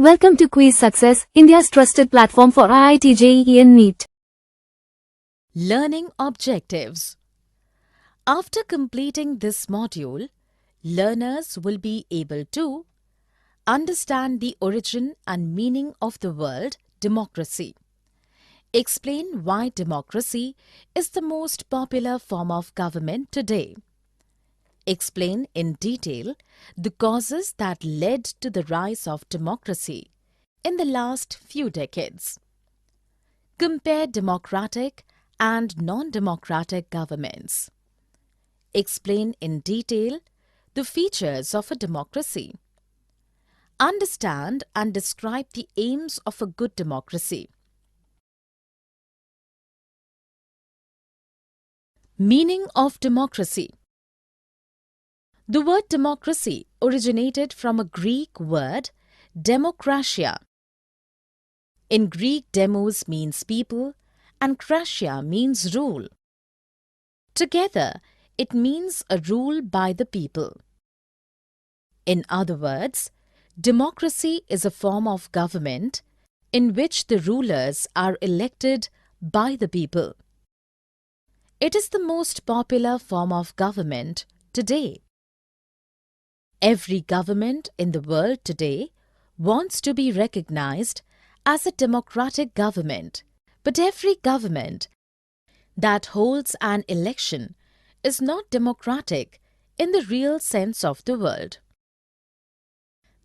Welcome to Kwiiz Success, India's trusted platform for IIT JEE and NEET. Learning Objectives. After completing this module, learners will be able to understand the origin and meaning of the word democracy. Explain why democracy is the most popular form of government today. Explain in detail the causes that led to the rise of democracy in the last few decades. Compare democratic and non-democratic governments. Explain in detail the features of a democracy. Understand and describe the aims of a good democracy. Meaning of democracy. The word democracy originated from a Greek word, demokratia. In Greek, demos means people and kratia means rule. Together, it means a rule by the people. In other words, democracy is a form of government in which the rulers are elected by the people. It is the most popular form of government today. Every government in the world today wants to be recognized as a democratic government, but every government that holds an election is not democratic in the real sense of the word.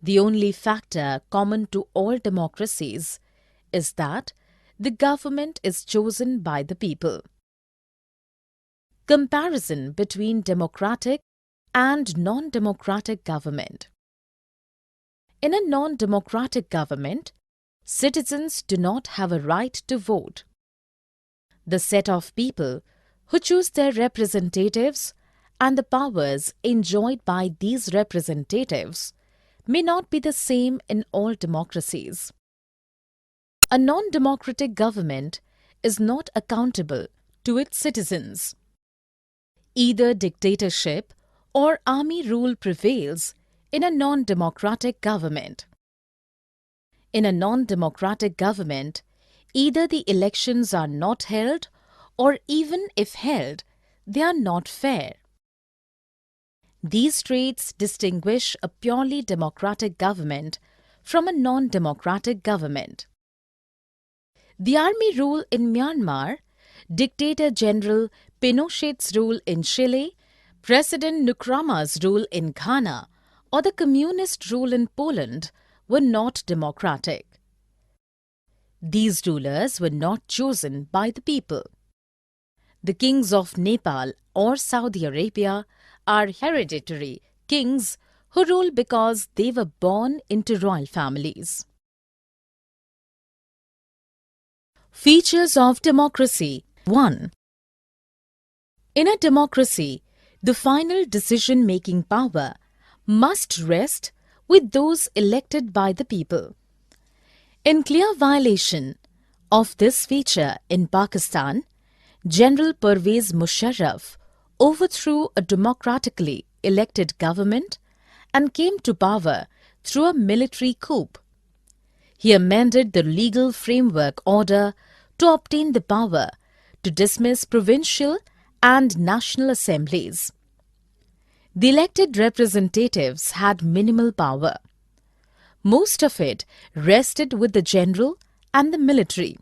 The only factor common to all democracies is that the government is chosen by the people. Comparison between democratic and non-democratic government. In a non-democratic government, citizens do not have a right to vote. The set of people who choose their representatives and the powers enjoyed by these representatives may not be the same in all democracies. A non-democratic government is not accountable to its citizens. Either dictatorship or army rule prevails in a non-democratic government. In a non-democratic government, either the elections are not held or even if held, they are not fair. These traits distinguish a purely democratic government from a non-democratic government. The army rule in Myanmar, Dictator General Pinochet's rule in Chile, President Nkrumah's rule in Ghana, or the communist rule in Poland were not democratic. These rulers were not chosen by the people. The kings of Nepal or Saudi Arabia are hereditary kings who rule because they were born into royal families. Features of democracy. 1. In a democracy, the final decision-making power must rest with those elected by the people. In clear violation of this feature in Pakistan, General Pervez Musharraf overthrew a democratically elected government and came to power through a military coup. He amended the legal framework order to obtain the power to dismiss provincial and national assemblies. The elected representatives had minimal power. Most of it rested with the general and the military.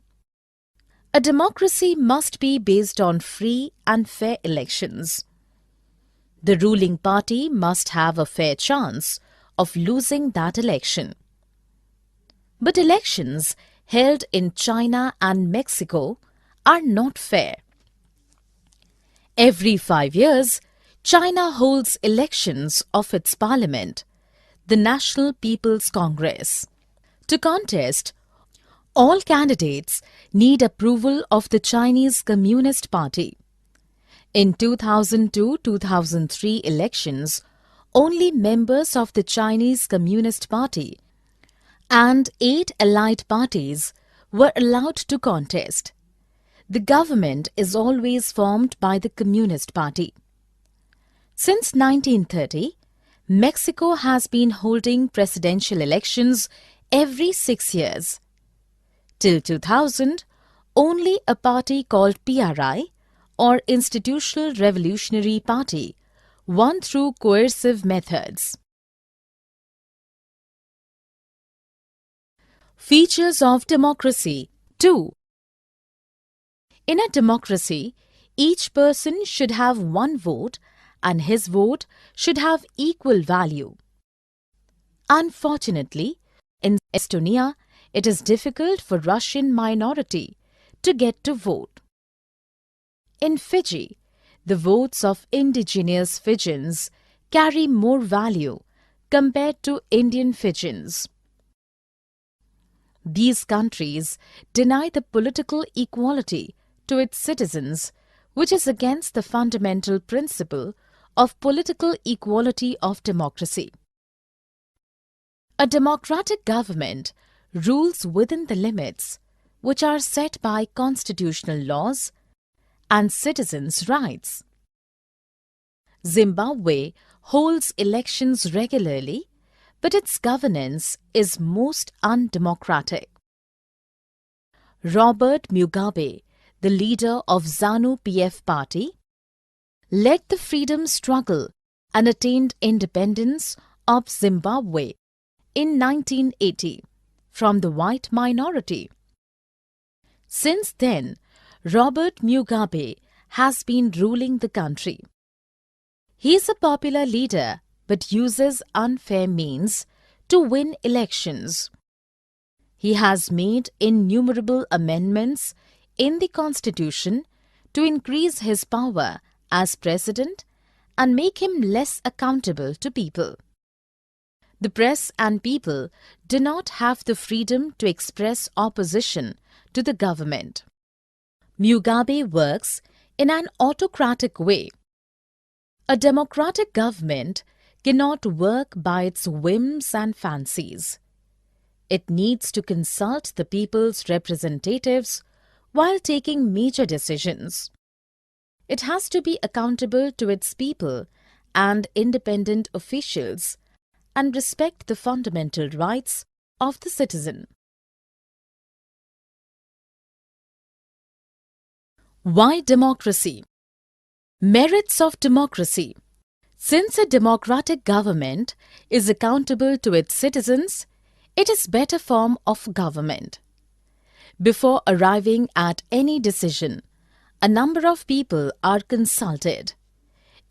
A democracy must be based on free and fair elections. The ruling party must have a fair chance of losing that election. But elections held in China and Mexico are not fair. Every 5 years, China holds elections of its parliament, the National People's Congress. To contest, all candidates need approval of the Chinese Communist Party. In 2002-2003 elections, only members of the Chinese Communist Party and 8 allied parties were allowed to contest. The government is always formed by the Communist Party. Since 1930, Mexico has been holding presidential elections every 6 years. Till 2000, only a party called PRI, or Institutional Revolutionary Party, won through coercive methods. Features of democracy 2. In a democracy, each person should have one vote and his vote should have equal value. Unfortunately, in Estonia, it is difficult for Russian minority to get to vote. In Fiji, the votes of indigenous Fijians carry more value compared to Indian Fijians. These countries deny the political equality to its citizens, which is against the fundamental principle of political equality of democracy. A democratic government rules within the limits which are set by constitutional laws and citizens' rights. Zimbabwe holds elections regularly, but its governance is most undemocratic. Robert Mugabe, the leader of ZANU-PF party, led the freedom struggle and attained independence of Zimbabwe in 1980 from the white minority. Since then, Robert Mugabe has been ruling the country. He is a popular leader but uses unfair means to win elections. He has made innumerable amendments in the Constitution to increase his power as president and make him less accountable to people. The press and people do not have the freedom to express opposition to the government. Mugabe works in an autocratic way. A democratic government cannot work by its whims and fancies. It needs to consult the people's representatives while taking major decisions. It has to be accountable to its people and independent officials and respect the fundamental rights of the citizen. Why democracy? Merits of democracy. Since a democratic government is accountable to its citizens, it is a better form of government. Before arriving at any decision, a number of people are consulted.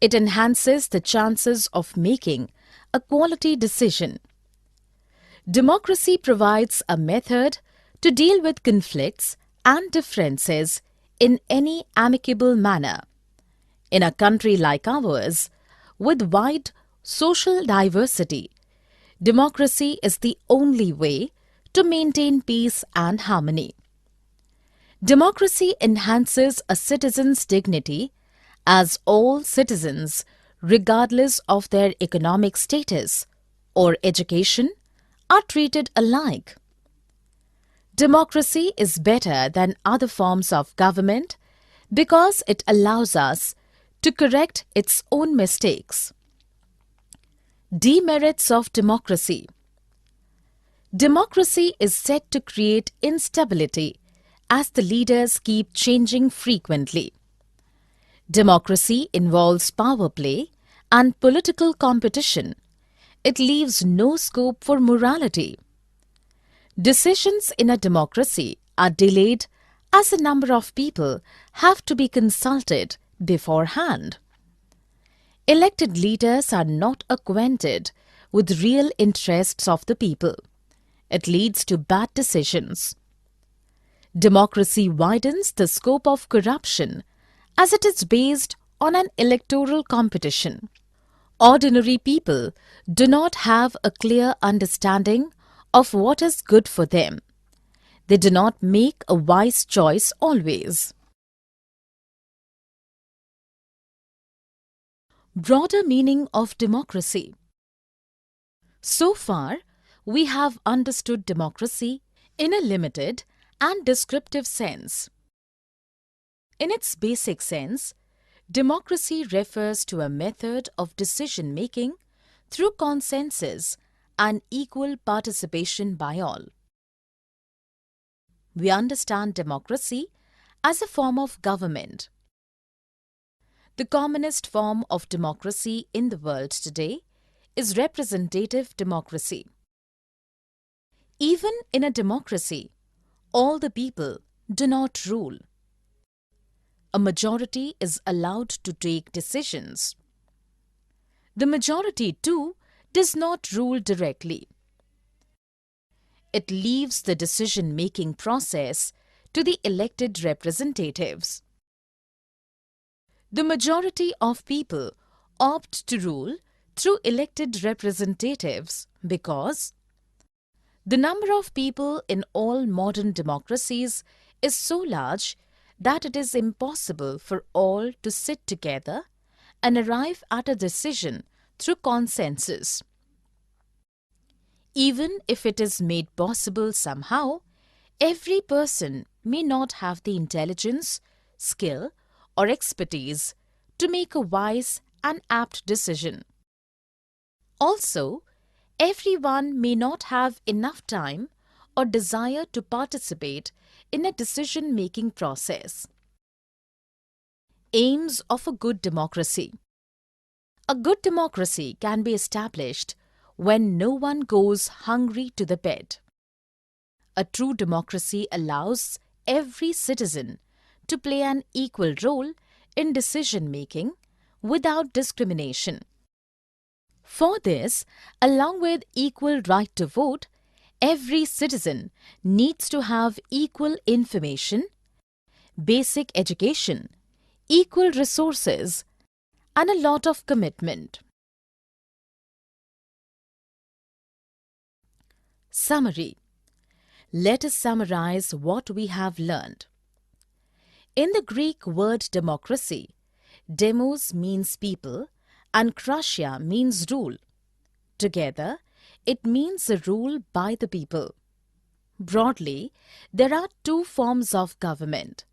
It enhances the chances of making a quality decision. Democracy provides a method to deal with conflicts and differences in any amicable manner. In a country like ours, with wide social diversity, democracy is the only way to maintain peace and harmony. Democracy enhances a citizen's dignity as all citizens, regardless of their economic status or education, are treated alike. Democracy is better than other forms of government because it allows us to correct its own mistakes. Demerits of democracy. Democracy is said to create instability as the leaders keep changing frequently. Democracy involves power play and political competition. It leaves no scope for morality. Decisions in a democracy are delayed as a number of people have to be consulted beforehand. Elected leaders are not acquainted with real interests of the people. It leads to bad decisions. Democracy widens the scope of corruption as it is based on an electoral competition. Ordinary people do not have a clear understanding of what is good for them. They do not make a wise choice always. Broader meaning of democracy. So far, we have understood democracy in a limited and descriptive sense. In its basic sense, democracy refers to a method of decision-making through consensus and equal participation by all. We understand democracy as a form of government. The commonest form of democracy in the world today is representative democracy. Even in a democracy, all the people do not rule. A majority is allowed to take decisions. The majority, too, does not rule directly. It leaves the decision-making process to the elected representatives. The majority of people opt to rule through elected representatives because the number of people in all modern democracies is so large that it is impossible for all to sit together and arrive at a decision through consensus. Even if it is made possible somehow, every person may not have the intelligence, skill, or expertise to make a wise and apt decision. Also, everyone may not have enough time or desire to participate in a decision-making process. Aims of a good democracy. A good democracy can be established when no one goes hungry to the bed. A true democracy allows every citizen to play an equal role in decision-making without discrimination. For this, along with equal right to vote, every citizen needs to have equal information, basic education, equal resources, and a lot of commitment. Summary. Let us summarize what we have learned. In the Greek word democracy, demos means people and kratia means rule. Together, it means a rule by the people. Broadly, there are two forms of government: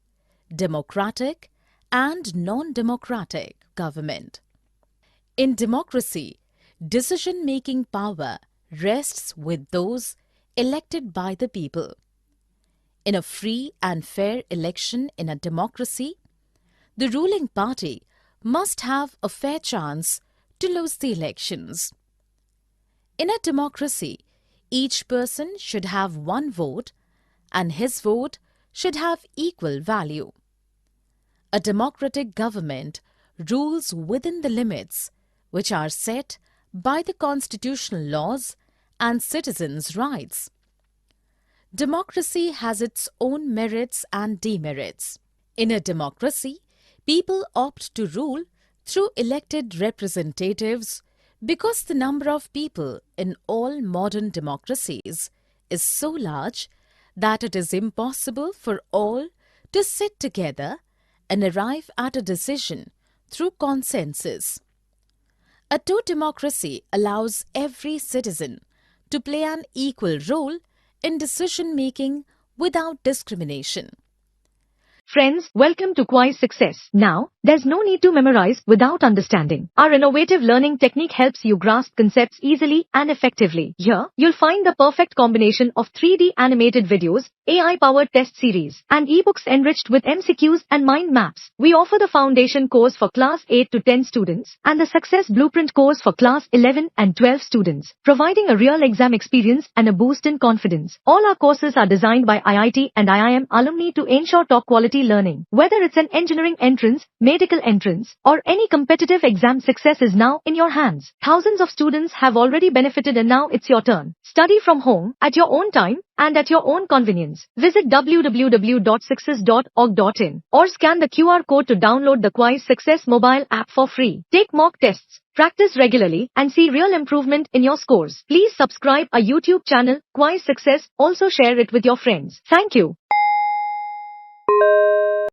democratic and non-democratic government. In democracy, decision-making power rests with those elected by the people. In a free and fair election in a democracy, the ruling party must have a fair chance to lose the elections. In a democracy, each person should have one vote and his vote should have equal value. A democratic government rules within the limits which are set by the constitutional laws and citizens' rights. Democracy has its own merits and demerits. In a democracy, people opt to rule through elected representatives because the number of people in all modern democracies is so large that it is impossible for all to sit together and arrive at a decision through consensus. A true democracy allows every citizen to play an equal role in decision-making without discrimination. Friends, welcome to Kwiiz Success. Now, there's no need to memorize without understanding. Our innovative learning technique helps you grasp concepts easily and effectively. Here, you'll find the perfect combination of 3D animated videos, AI-powered test series, and ebooks enriched with MCQs and mind maps. We offer the foundation course for class 8 to 10 students and the success blueprint course for class 11 and 12 students, providing a real exam experience and a boost in confidence. All our courses are designed by IIT and IIM alumni to ensure top quality learning. Whether it's an engineering entrance, medical entrance, or any competitive exam, success is now in your hands. Thousands of students have already benefited and now it's your turn. Study from home, at your own time, and at your own convenience. Visit www.success.org.in or scan the QR code to download the Kwiiz Success mobile app for free. Take mock tests, practice regularly, and see real improvement in your scores. Please subscribe our YouTube channel, Kwiiz Success. Also share it with your friends. Thank you.